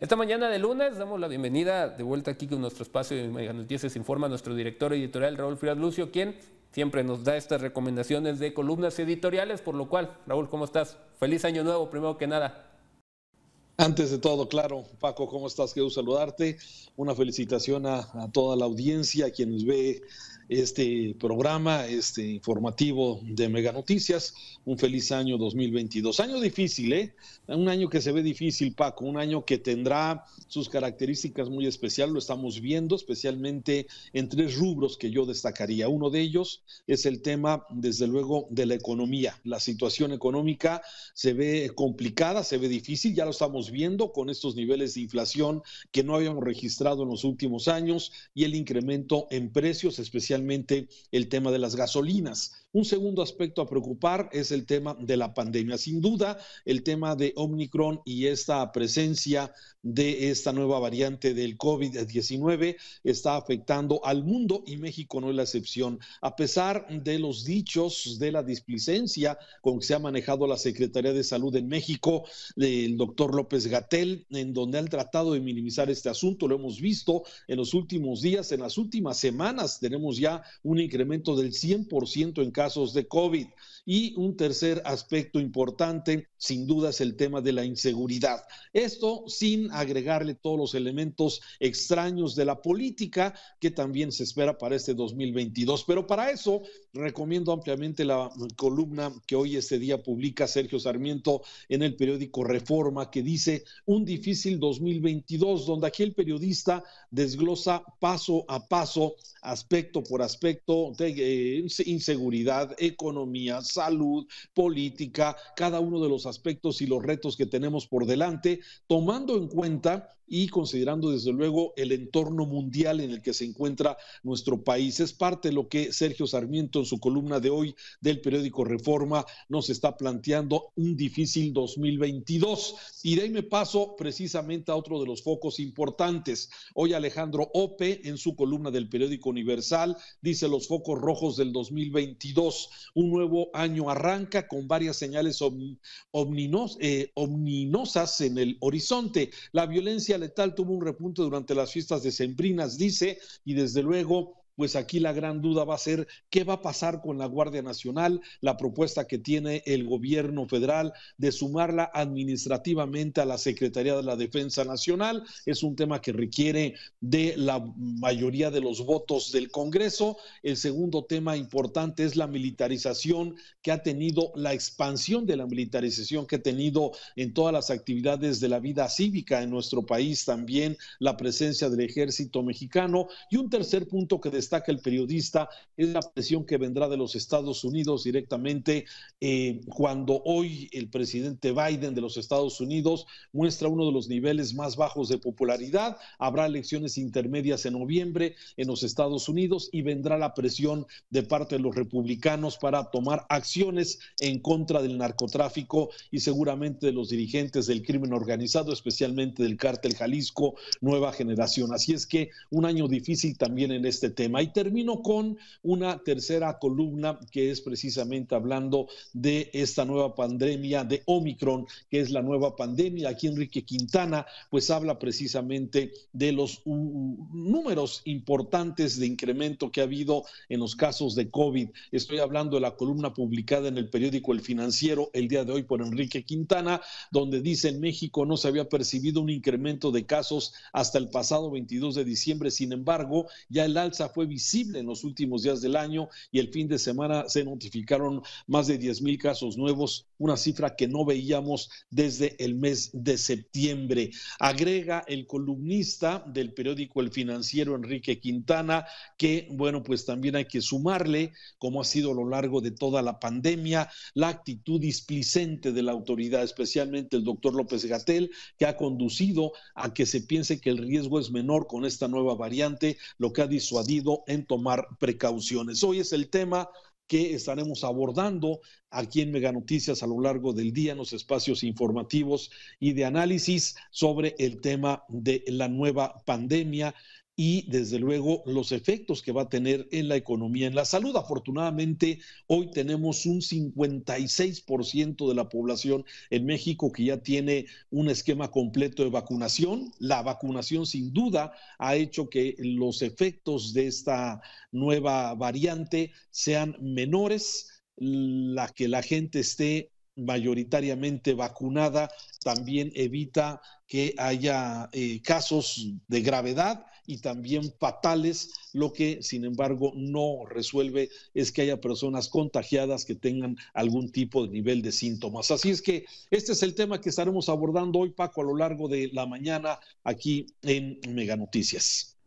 Esta mañana de lunes damos la bienvenida de vuelta aquí con nuestro espacio de Mega Noticias Informa a nuestro director editorial Raúl Frias Lucio, quien siempre nos da estas recomendaciones de columnas editoriales, por lo cual, Raúl, ¿cómo estás? Feliz año nuevo, primero que nada. Antes de todo, claro, Paco, ¿cómo estás? Quiero saludarte. Una felicitación a toda la audiencia, a quienes ve este programa, este informativo de Mega Noticias. Un feliz año 2022. Año difícil, ¿eh? Un año que se ve difícil, Paco. Un año que tendrá sus características muy especiales. Lo estamos viendo, especialmente en tres rubros que yo destacaría. Uno de ellos es el tema, desde luego, de la economía. La situación económica se ve complicada, se ve difícil. Ya lo estamos viendo con estos niveles de inflación que no habíamos registrado en los últimos años y el incremento en precios, especialmente el tema de las gasolinas. Un segundo aspecto a preocupar es el tema de la pandemia. Sin duda, el tema de Omicron y esta presencia de esta nueva variante del COVID-19 está afectando al mundo y México no es la excepción. A pesar de los dichos de la displicencia con que se ha manejado la Secretaría de Salud en México, el doctor López-Gatell, en donde han tratado de minimizar este asunto, lo hemos visto en los últimos días, en las últimas semanas, tenemos ya un incremento del 100% en casos de COVID. Y un tercer aspecto importante, sin duda, es el tema de la inseguridad. Esto sin agregarle todos los elementos extraños de la política que también se espera para este 2022. Pero para eso recomiendo ampliamente la columna que hoy este día publica Sergio Sarmiento en el periódico Reforma, que dice un difícil 2022, donde aquí el periodista desglosa paso a paso, aspecto por aspecto, de inseguridad, economía, salud, política, cada uno de los aspectos y los retos que tenemos por delante, tomando en cuenta y considerando desde luego el entorno mundial en el que se encuentra nuestro país. Es parte de lo que Sergio Sarmiento en su columna de hoy del periódico Reforma nos está planteando, un difícil 2022. Y de ahí me paso precisamente a otro de los focos importantes. Hoy Alejandro Ope en su columna del periódico Universal dice los focos rojos del 2022. Un nuevo año arranca con varias señales ominosas en el horizonte. La violencia letal tuvo un repunte durante las fiestas decembrinas, dice, y desde luego pues aquí la gran duda va a ser qué va a pasar con la Guardia Nacional, la propuesta que tiene el gobierno federal de sumarla administrativamente a la Secretaría de la Defensa Nacional. Es un tema que requiere de la mayoría de los votos del Congreso. El segundo tema importante es la militarización que ha tenido, la expansión de la militarización que ha tenido en todas las actividades de la vida cívica en nuestro país, también la presencia del ejército mexicano. Y un tercer punto que destaca el periodista es la presión que vendrá de los Estados Unidos directamente cuando hoy el presidente Biden de los Estados Unidos muestra uno de los niveles más bajos de popularidad. Habrá elecciones intermedias en noviembre en los Estados Unidos y vendrá la presión de parte de los republicanos para tomar acciones en contra del narcotráfico y seguramente de los dirigentes del crimen organizado, especialmente del cártel Jalisco Nueva Generación. Así es que un año difícil también en este tema. Y termino con una tercera columna que es precisamente hablando de esta nueva pandemia de Omicron, que es la nueva pandemia. Aquí Enrique Quintana pues habla precisamente de los números importantes de incremento que ha habido en los casos de COVID. Estoy hablando de la columna publicada en el periódico El Financiero el día de hoy por Enrique Quintana, donde dice en México no se había percibido un incremento de casos hasta el pasado 22 de diciembre. Sin embargo, ya el alza fue visible en los últimos días del año y el fin de semana se notificaron más de 10,000 casos nuevos, una cifra que no veíamos desde el mes de septiembre. Agrega el columnista del periódico El Financiero, Enrique Quintana, que bueno, pues también hay que sumarle, como ha sido a lo largo de toda la pandemia, la actitud displicente de la autoridad, especialmente el doctor López-Gatell, que ha conducido a que se piense que el riesgo es menor con esta nueva variante, lo que ha disuadido en tomar precauciones. Hoy es el tema que estaremos abordando aquí en Mega Noticias a lo largo del día en los espacios informativos y de análisis sobre el tema de la nueva pandemia y desde luego los efectos que va a tener en la economía, en la salud. Afortunadamente, hoy tenemos un 56% de la población en México que ya tiene un esquema completo de vacunación. La vacunación sin duda ha hecho que los efectos de esta nueva variante sean menores, que la gente esté mayoritariamente vacunada también evita que haya casos de gravedad y también fatales. Lo que, sin embargo, no resuelve es que haya personas contagiadas que tengan algún tipo de nivel de síntomas. Así es que este es el tema que estaremos abordando hoy, Paco, a lo largo de la mañana aquí en Mega Noticias.